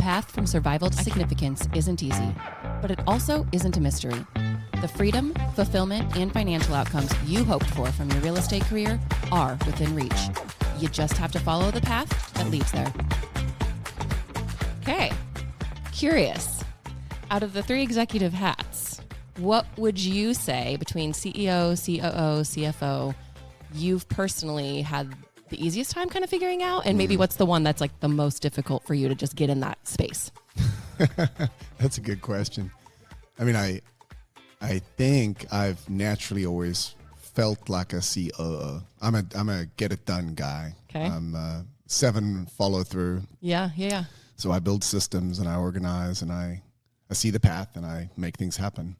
path from survival to significance isn't easy, but it also isn't a mystery. The freedom, fulfillment, and financial outcomes you hoped for from your real estate career are within reach. You just have to follow the path that leads there. Okay, curious. Out of the 3 executive hats, what would you say between CEO, COO, CFO, you've personally had the easiest time kind of figuring out? And maybe what's the one that's like the most difficult for you to just get in that space? That's a good question. I mean, I think I've naturally always felt like a COO. I'm a get it done guy. Okay. I'm 7 follow through. Yeah. So I build systems and I organize and I see the path and I make things happen.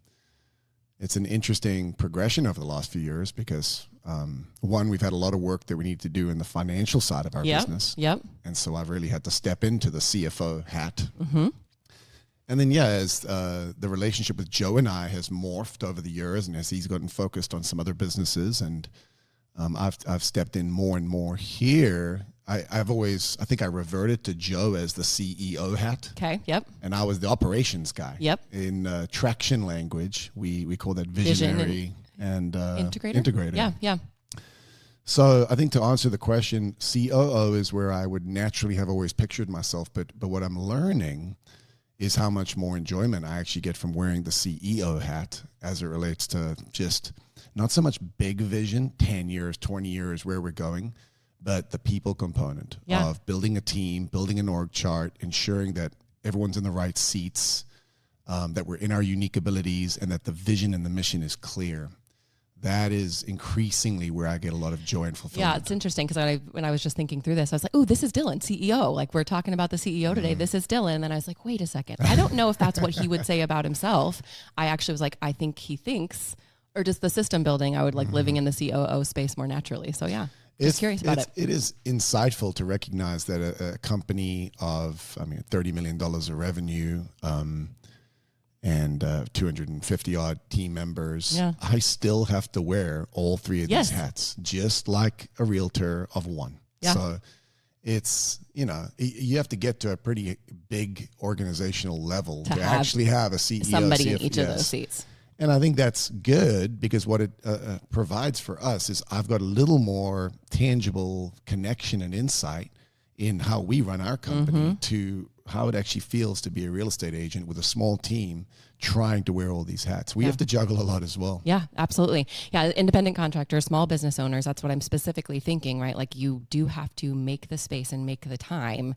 It's an interesting progression over the last few years because one, we've had a lot of work that we need to do in the financial side of our business. Yep. And so I've really had to step into the CFO hat. Mm-hmm. And then, as the relationship with Joe and I has morphed over the years, and as he's gotten focused on some other businesses, and I've stepped in more and more here. I think I reverted to Joe as the CEO hat. Okay. Yep. And I was the operations guy. Yep. In traction language, we call that visionary and integrator. Yeah. So I think to answer the question, COO is where I would naturally have always pictured myself. But what I'm learning is how much more enjoyment I actually get from wearing the CEO hat as it relates to just not so much big vision, 10 years, 20 years, where we're going, but the people component of building a team, building an org chart, ensuring that everyone's in the right seats, that we're in our unique abilities, and that the vision and the mission is clear. That is increasingly where I get a lot of joy and fulfillment. Yeah, it's interesting because when I was just thinking through this, I was like, oh, this is Dylan, CEO. Like, we're talking about the CEO today. This is Dylan. And then I was like, wait a second. I don't know if that's what he would say about himself. I actually was like, I think he thinks, or just the system building, I would like living in the COO space more naturally. So yeah, just curious about it. It is insightful to recognize that a company of, $30 million of revenue, and 250 odd team members, I still have to wear all 3 of these hats, just like a realtor of one. Yeah. So it's, you have to get to a pretty big organizational level to actually have a CEO. Somebody in each of those seats. And I think that's good because what it provides for us is I've got a little more tangible connection and insight in how we run our company to how it actually feels to be a real estate agent with a small team trying to wear all these hats. We have to juggle a lot as well. Yeah, absolutely. Yeah, independent contractors, small business owners, that's what I'm specifically thinking, right? Like you do have to make the space and make the time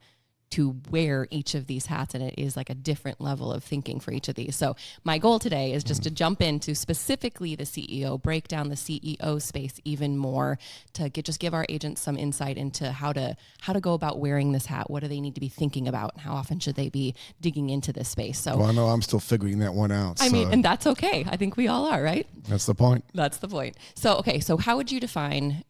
to wear each of these hats, and it is like a different level of thinking for each of these. So my goal today is just to jump into specifically the CEO, break down the CEO space even more, to give our agents some insight into how to go about wearing this hat. What do they need to be thinking about, and how often should they be digging into this space? So I know I'm still figuring that one out. I mean, and that's okay. I think we all are, right? That's the point. That's the point. So how would you define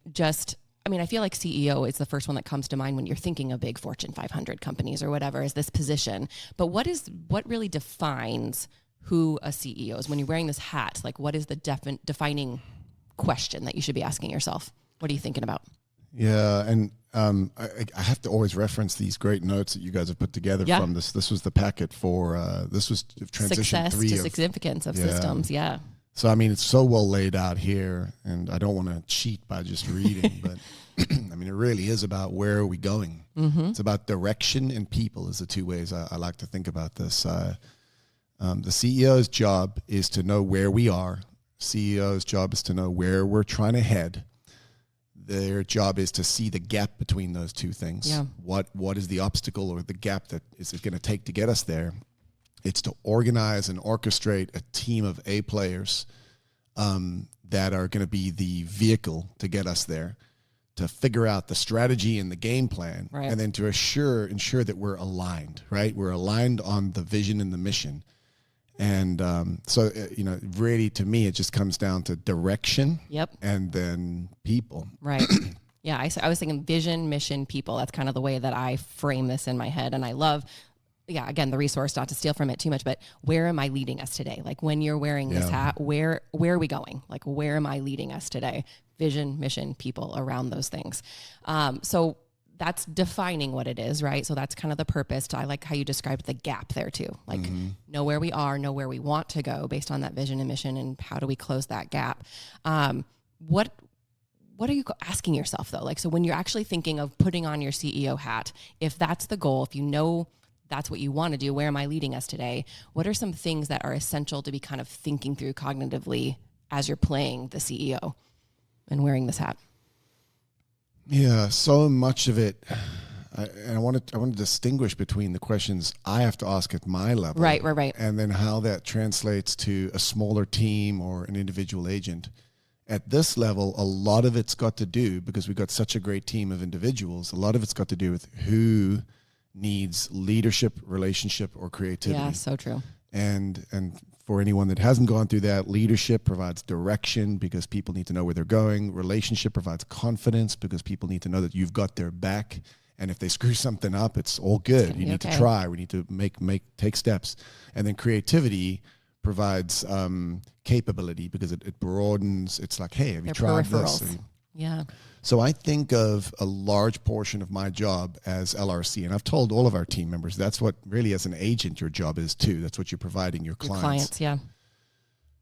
I feel like CEO is the first one that comes to mind when you're thinking of big Fortune 500 companies or whatever is this position. But what really defines who a CEO is when you're wearing this hat? Like, what is the defining question that you should be asking yourself? What are you thinking about? Yeah, and I have to always reference these great notes that you guys have put together from this. This was the packet for this was transition Success 3 to significance of systems. Yeah. So, it's so well laid out here, and I don't want to cheat by just reading, but it really is about where are we going? It's about direction and people is the 2 ways I like to think about this. The CEO's job is to know where we are. CEO's job is to know where we're trying to head. Their job is to see the gap between those 2 things. Yeah. What is the obstacle or the gap that is it going to take to get us there? It's to organize and orchestrate a team of A players that are going to be the vehicle to get us there, to figure out the strategy and the game plan, and then to ensure that we're aligned, right? We're aligned on the vision and the mission. And so, really, to me, it just comes down to direction and then people. Right. Yeah, I was thinking vision, mission, people. That's kind of the way that I frame this in my head. And I love, again, the resource, not to steal from it too much, but where am I leading us today? Like when you're wearing this hat, where are we going? Like, where am I leading us today? Vision, mission, people, around those things. So that's defining what it is, right? So that's kind of the purpose. I like how you described the gap there too. Like know where we are, know where we want to go based on that vision and mission, and how do we close that gap? What are you asking yourself though? Like, so when you're actually thinking of putting on your CEO hat, if that's the goal, if you know that's what you want to do, where am I leading us today? What are some things that are essential to be kind of thinking through cognitively as you're playing the CEO and wearing this hat? Yeah, so much of it, and I want to distinguish between the questions I have to ask at my level, Right, and then how that translates to a smaller team or an individual agent. At this level, a lot of it's got to do, because we've got such a great team of individuals, a lot of it's got to do with who needs leadership, relationship, or creativity. Yeah, so true. And for anyone that hasn't gone through that, leadership provides direction because people need to know where they're going. Relationship provides confidence because people need to know that you've got their back. And if they screw something up, it's all good. You need to try. We need to take steps. And then creativity provides capability because it broadens. It's like, hey, have you tried this? Yeah. So I think of a large portion of my job as LRC, and I've told all of our team members that's what really, as an agent, your job is too. That's what you're providing your clients. Yeah.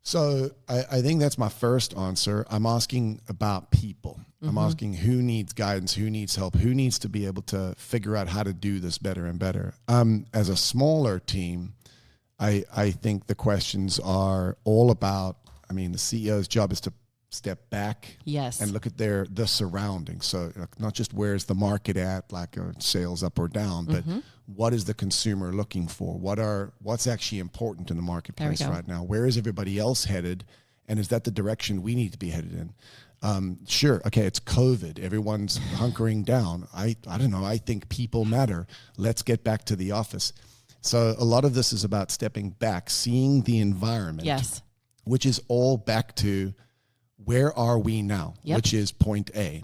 So I think that's my first answer. I'm asking about people. I'm asking who needs guidance, who needs help, who needs to be able to figure out how to do this better and better. As a smaller team, I think the questions are all about, the CEO's job is to step back and look at the surroundings. So not just where's the market at, like sales up or down, but what is the consumer looking for? What's actually important in the marketplace right now? Where is everybody else headed? And is that the direction we need to be headed in? Sure. Okay. It's COVID. Everyone's hunkering down. I don't know. I think people matter. Let's get back to the office. So a lot of this is about stepping back, seeing the environment, which is all back to where are we now, which is point A.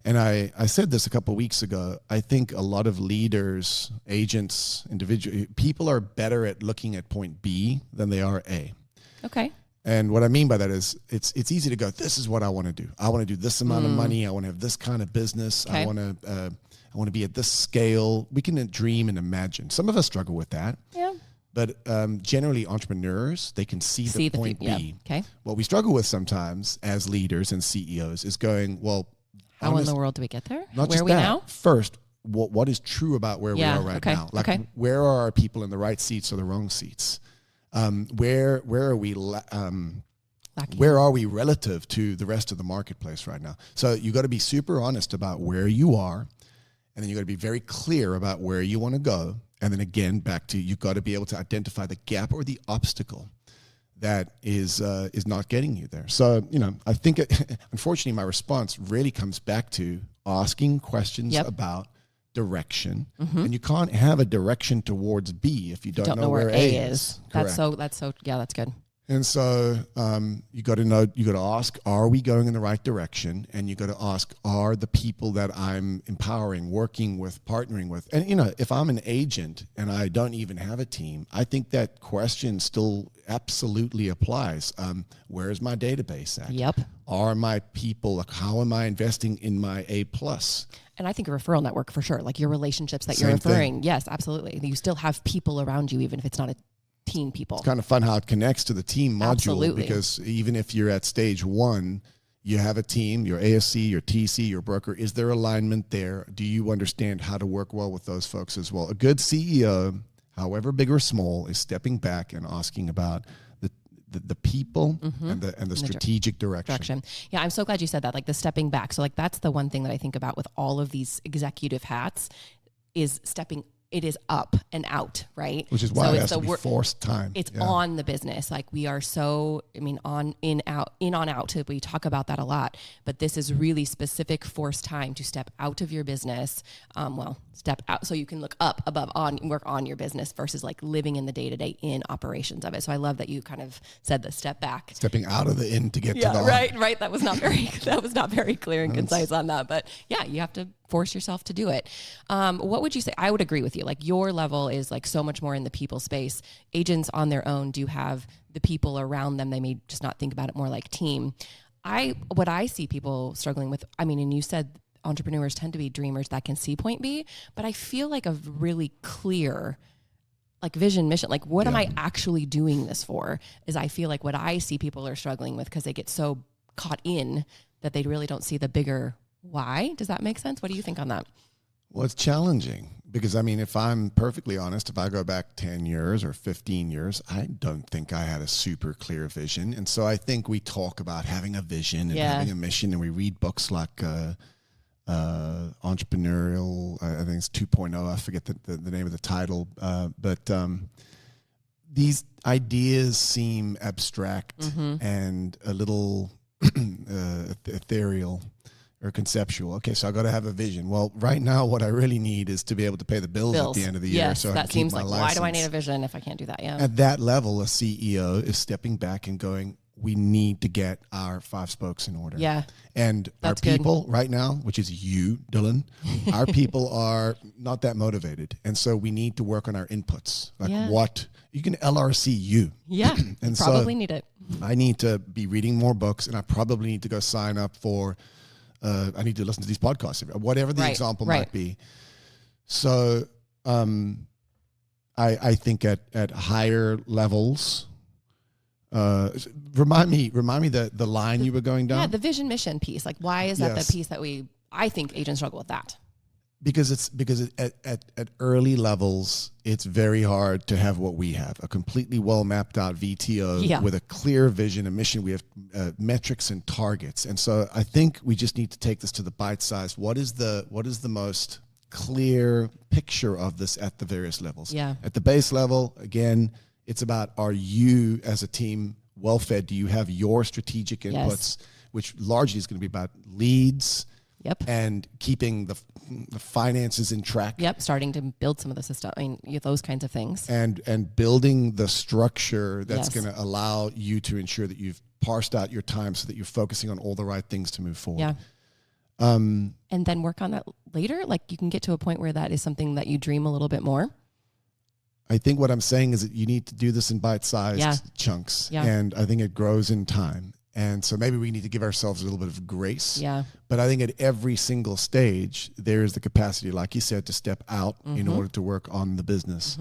And I said this a couple of weeks ago. I think a lot of leaders, agents, people are better at looking at point B than they are A. Okay. And what I mean by that is it's easy to go, this is what I want to do. I want to do this amount of money. I want to have this kind of business. Okay. I want to be at this scale. We can dream and imagine. Some of us struggle with that. Yeah. But generally, entrepreneurs, they can see the point B. Yeah. Okay. What we struggle with sometimes as leaders and CEOs is going, well, how in the world do we get there? Not where just are we that. now? First, what is true about where we are right now? Like, where are our people in the right seats or the wrong seats? Where are we? Where are we relative to the rest of the marketplace right now? So you got to be super honest about where you are, and then you got to be very clear about where you want to go. And then again, back to you've got to be able to identify the gap or the obstacle that is not getting you there. So, I think, unfortunately, my response really comes back to asking questions about direction. And you can't have a direction towards B if you don't know where A is. That's good. And so you got to ask, are we going in the right direction? And you got to ask, are the people that I'm empowering, working with, partnering with? And, if I'm an agent and I don't even have a team, I think that question still absolutely applies. Where is my database at? Yep. Are my people, like, how am I investing in my A+? And I think a referral network for sure, like your relationships that you're referring. Yes, absolutely. You still have people around you, even if it's not a team people. It's kind of fun how it connects to the team module. Absolutely. Because even if you're at stage 1, you have a team, your ASC, your TC, your broker. Is there alignment there? Do you understand how to work well with those folks as well? A good CEO, however big or small, is stepping back and asking about the people and the strategic direction. Yeah, I'm so glad you said that, like the stepping back. So like that's the one thing that I think about with all of these executive hats is stepping. It is up and out, right? Which is why it has to be forced time. It's on the business. Like we are so, on, in, on, out. We talk about that a lot, but this is really specific forced time to step out of your business. Step out so you can look up, above, on, work on your business versus like living in the day-to-day in operations of it. So I love that you kind of said the step back. Stepping out of the in to get to the on. Right. That was not very clear and concise on that, but yeah, you have to force yourself to do it. What would you say? I would agree with you. Like your level is like so much more in the people space. Agents on their own do have the people around them. They may just not think about it more like team. What I see people struggling with, and you said entrepreneurs tend to be dreamers that can see point B, but I feel like a really clear like vision, mission, like what am I actually doing this for, is I feel like what I see people are struggling with because they get so caught in that they really don't see the bigger why. Does that make sense? What do you think on that? Well, it's challenging because, I mean, if I'm perfectly honest, if I go back 10 years or 15 years, I don't think I had a super clear vision. And so I think we talk about having a vision and having a mission, and we read books like Entrepreneurial, I think it's 2.0, I forget the name of the title, but these ideas seem abstract and a little ethereal or conceptual. Okay, so I got to have a vision. Well, right now, what I really need is to be able to pay the bills at the end of the year. So that seems like, why do I need a vision if I can't do that? Yeah. At that level, a CEO is stepping back and going, we need to get our 5 spokes in order. Yeah. And our people right now, which is you, Dylan, our people are not that motivated. And so we need to work on our inputs. Like what you can LRC you. Yeah. And probably need it. I need to be reading more books, and I probably need to go sign up for, I need to listen to these podcasts, whatever the example might be. So I think at higher levels, remind me the line you were going down. Yeah, the vision mission piece. Like, why is that the piece that I think agents struggle with that? Because at early levels, it's very hard to have what we have, a completely well mapped out VTO with a clear vision, a mission. We have metrics and targets. And so I think we just need to take this to the bite size. What is the most clear picture of this at the various levels? Yeah. At the base level, again, it's about, are you as a team well fed? Do you have your strategic inputs, which largely is going to be about leads and keeping the finances in track. Starting to build some of the system. I mean, those kinds of things. And building the structure that's going to allow you to ensure that you've parsed out your time so that you're focusing on all the right things to move forward. Yeah. And then work on that later. Like, you can get to a point where that is something that you dream a little bit more. I think what I'm saying is that you need to do this in bite-sized chunks. Yeah. And I think it grows in time. And so maybe we need to give ourselves a little bit of grace. Yeah. But I think at every single stage, there is the capacity, like you said, to step out in order to work on the business.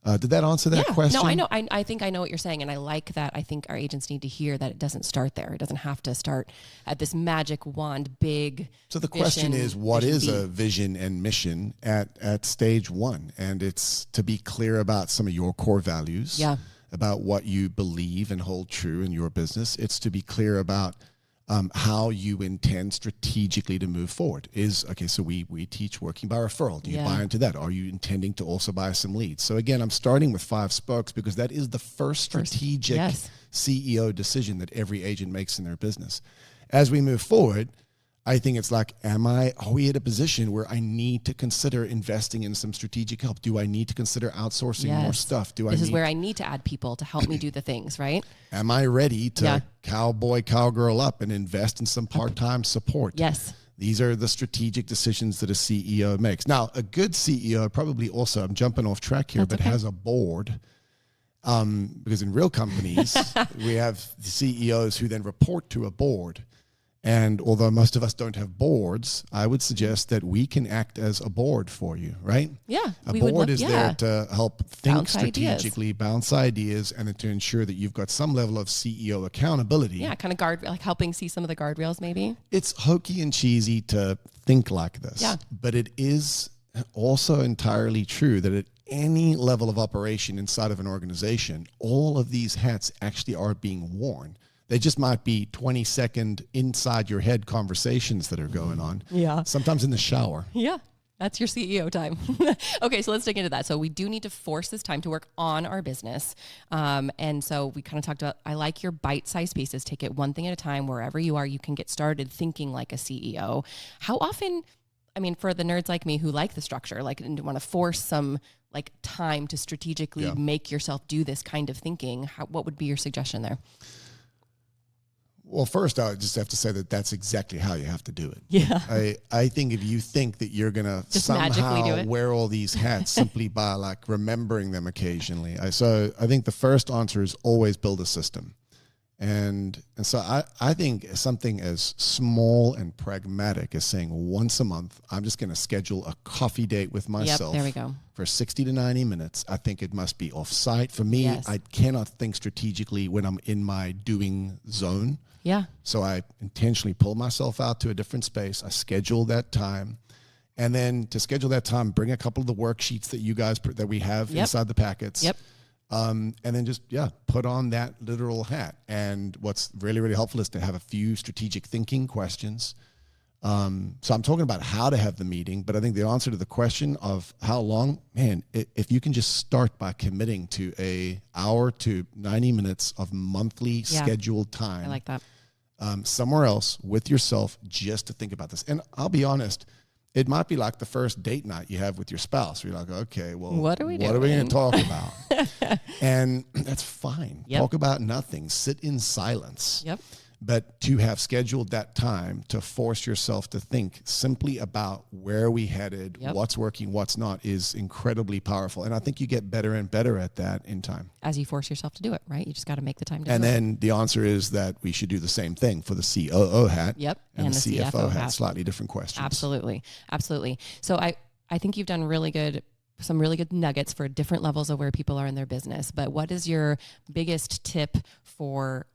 Did that answer that question? No, I know. I think I know what you're saying. And I like that. I think our agents need to hear that it doesn't start there. It doesn't have to start at this magic wand, big. So the question is, what is a vision and mission at stage 1? And it's to be clear about some of your core values. Yeah. About what you believe and hold true in your business. It's to be clear about how you intend strategically to move forward. So we teach working by referral. Do you buy into that? Are you intending to also buy some leads? So again, I'm starting with 5 spokes because that is the first strategic CEO decision that every agent makes in their business. As we move forward, I think it's like, are we at a position where I need to consider investing in some strategic help? Do I need to consider outsourcing more stuff? This is where I need to add people to help me do the things, right? Am I ready to cowgirl up and invest in some part-time support? Yes. These are the strategic decisions that a CEO makes. Now, a good CEO probably also, I'm jumping off track here, has a board. Because in real companies, we have CEOs who then report to a board. And although most of us don't have boards, I would suggest that we can act as a board for you, right? Yeah. A board is there to help think strategically, bounce ideas, and to ensure that you've got some level of CEO accountability. Yeah, kind of helping see some of the guardrails maybe. It's hokey and cheesy to think like this. Yeah. But it is also entirely true that at any level of operation inside of an organization, all of these hats actually are being worn. They just might be 20-second inside your head conversations that are going on. Yeah. Sometimes in the shower. Yeah. That's your CEO time. Okay, so let's dig into that. So we do need to force this time to work on our business. And so we kind of talked about, I like your bite-sized pieces. Take it one thing at a time. Wherever you are, you can get started thinking like a CEO. How often, I mean, for the nerds like me who like the structure, like and want to force some like time to strategically make yourself do this kind of thinking, what would be your suggestion there? Well, first, I just have to say that that's exactly how you have to do it. Yeah. I think if you think that you're going to somehow wear all these hats simply by like remembering them occasionally. So I think the first answer is always build a system. And so I think something as small and pragmatic as saying once a month, I'm just going to schedule a coffee date with myself. There we go. For 60 to 90 minutes. I think it must be off-site. For me, Yes. I cannot think strategically when I'm in my doing zone. Yeah. So I intentionally pull myself out to a different space. I schedule that time. And then to schedule that time, bring a couple of the worksheets that you guys, that we have inside the packets. Yep. And then just, put on that literal hat. And what's really, really helpful is to have a few strategic thinking questions. So I'm talking about how to have the meeting, but I think the answer to the question of how long, man, if you can just start by committing to an hour to 90 minutes of monthly scheduled time. I like that. Somewhere else with yourself just to think about this. And I'll be honest, it might be like the first date night you have with your spouse. You're like, okay, well, what are we going to talk about? And that's fine. Yep. Talk about nothing. Sit in silence. Yep. But to have scheduled that time to force yourself to think simply about where we headed, what's working, what's not, is incredibly powerful. And I think you get better and better at that in time. As you force yourself to do it, right? You just got to make the time to And do it. then the answer is that we should do the same thing for the COO hat. Yep. And the CFO hat. hat. Slightly different questions. Absolutely. Absolutely. So I think you've done some really good nuggets for different levels of where people are in their business. But what is your biggest tip for,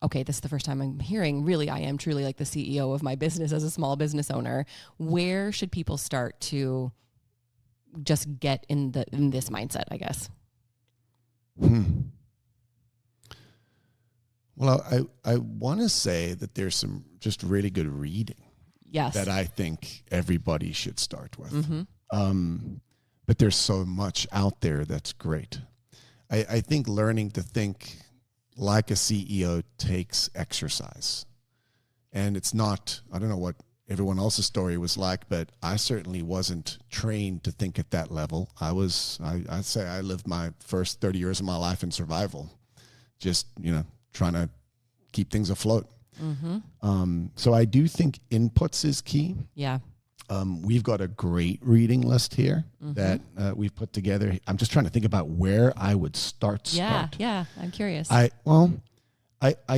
okay, this is the first time I'm hearing, really, I am truly like the CEO of my business as a small business owner. Where should people start to just get in this mindset, I guess? Well, I want to say that there's some just really good reading that I think everybody should start with. Mm-hmm. But there's so much out there that's great. I think learning to think like a CEO takes exercise. And it's not, I don't know what everyone else's story was like, but I certainly wasn't trained to think at that level. I'd say I lived my first 30 years of my life in survival, just, trying to keep things afloat. Mm-hmm. So I do think inputs is key. Yeah. We've got a great reading list here that we've put together. I'm just trying to think about where I would start. Yeah. I'm curious. I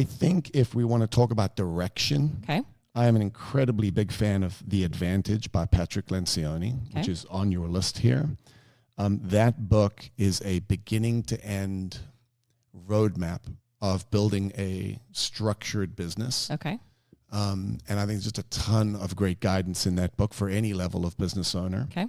think if we want to talk about direction, okay. I am an incredibly big fan of The Advantage by Patrick Lencioni, which is on your list here. That book is a beginning to end roadmap of building a structured business. Okay. And I think there's just a ton of great guidance in that book for any level of business owner. Okay.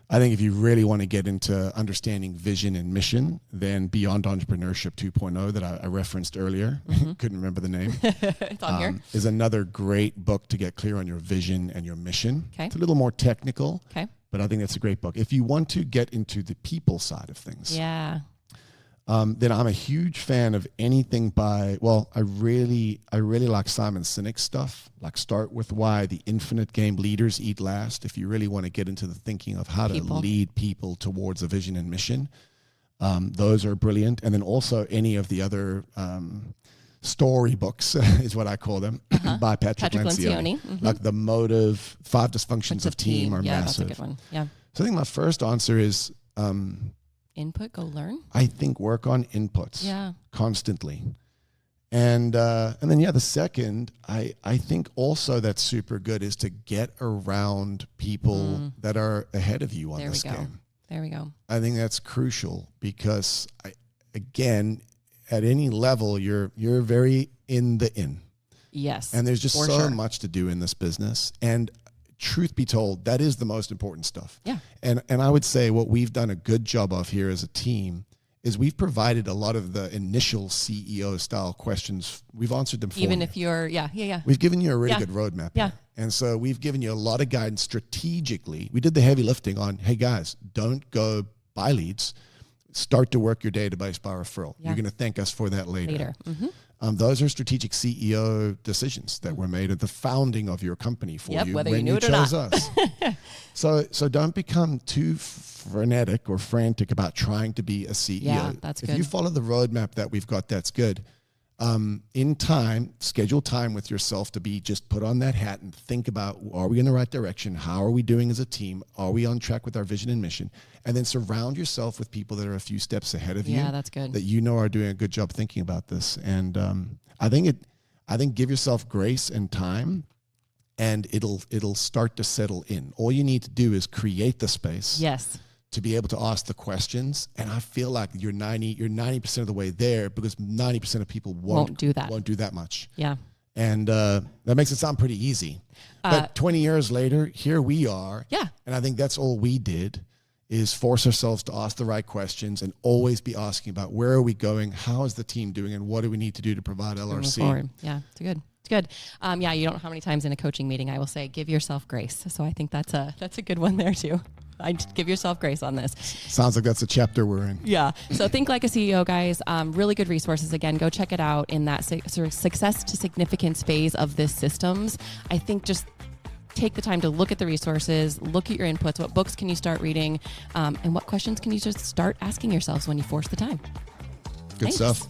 I think if you really want to get into understanding vision and mission, then Beyond Entrepreneurship 2.0 that I referenced earlier, couldn't remember the name, it's on here, is another great book to get clear on your vision and your mission. Okay. It's a little more technical, but I think that's a great book. If you want to get into the people side of things, then I'm a huge fan of anything by, I really like Simon Sinek's stuff, like Start With Why, The Infinite Game, Leaders Eat Last. If you really want to get into the thinking of how to lead people towards a vision and mission, those are brilliant. And then also any of the other story books is what I call them, by Patrick Lencioni. Like The Motive, 5 Dysfunctions of Team are massive. That's a good one. Yeah. So I think my first answer is, input, go learn. I think work on inputs constantly. And then, the second, I think also that's super good is to get around people that are ahead of you on this game. There we go. I think that's crucial because, again, at any level, you're very in the in. Yes. And there's just so much to do in this business. And truth be told, that is the most important stuff. Yeah. And I would say what we've done a good job of here as a team is we've provided a lot of the initial CEO style questions. We've answered them for you. Even if you're, We've given you a really good roadmap. Yeah. And so we've given you a lot of guidance strategically. We did the heavy lifting on, hey guys, don't go buy leads. Start to work your database by referral. You're going to thank us for that later. Those are strategic CEO decisions that were made at the founding of your company for you whether when you knew you it or chose not. us. So don't become too frenetic or frantic about trying to be a CEO. Yeah, that's if good. you follow the roadmap that we've got, that's good. in time, schedule time with yourself to be just put on that hat and think about, are we in the right direction? How are we doing as a team? Are we on track with our vision and mission? And then surround yourself with people that are a few steps ahead of you. Yeah, that's good. That you know are doing a good job thinking about this. And I think give yourself grace and time, and it'll start to settle in. All you need to do is create the space. Yes. To be able to ask the questions, and I feel like you're 90% of the way there, because 90% of people won't do that much. Yeah, and that makes it sound pretty easy. But 20 years later, here we are. Yeah, and I think that's all we did, is force ourselves to ask the right questions and always be asking about where are we going, how is the team doing, and what do we need to do to provide LRC. Yeah, it's good. It's good. Yeah, you don't know how many times in a coaching meeting I will say, give yourself grace. So I think that's a good one there too. I just give yourself grace on this. Sounds like that's the chapter we're in. Yeah. So Think Like a CEO, guys. Really good resources. Again, go check it out in that sort of success to significance phase of this systems. I think just take the time to look at the resources, look at your inputs. What books can you start reading? And what questions can you just start asking yourselves when you force the time? Good stuff.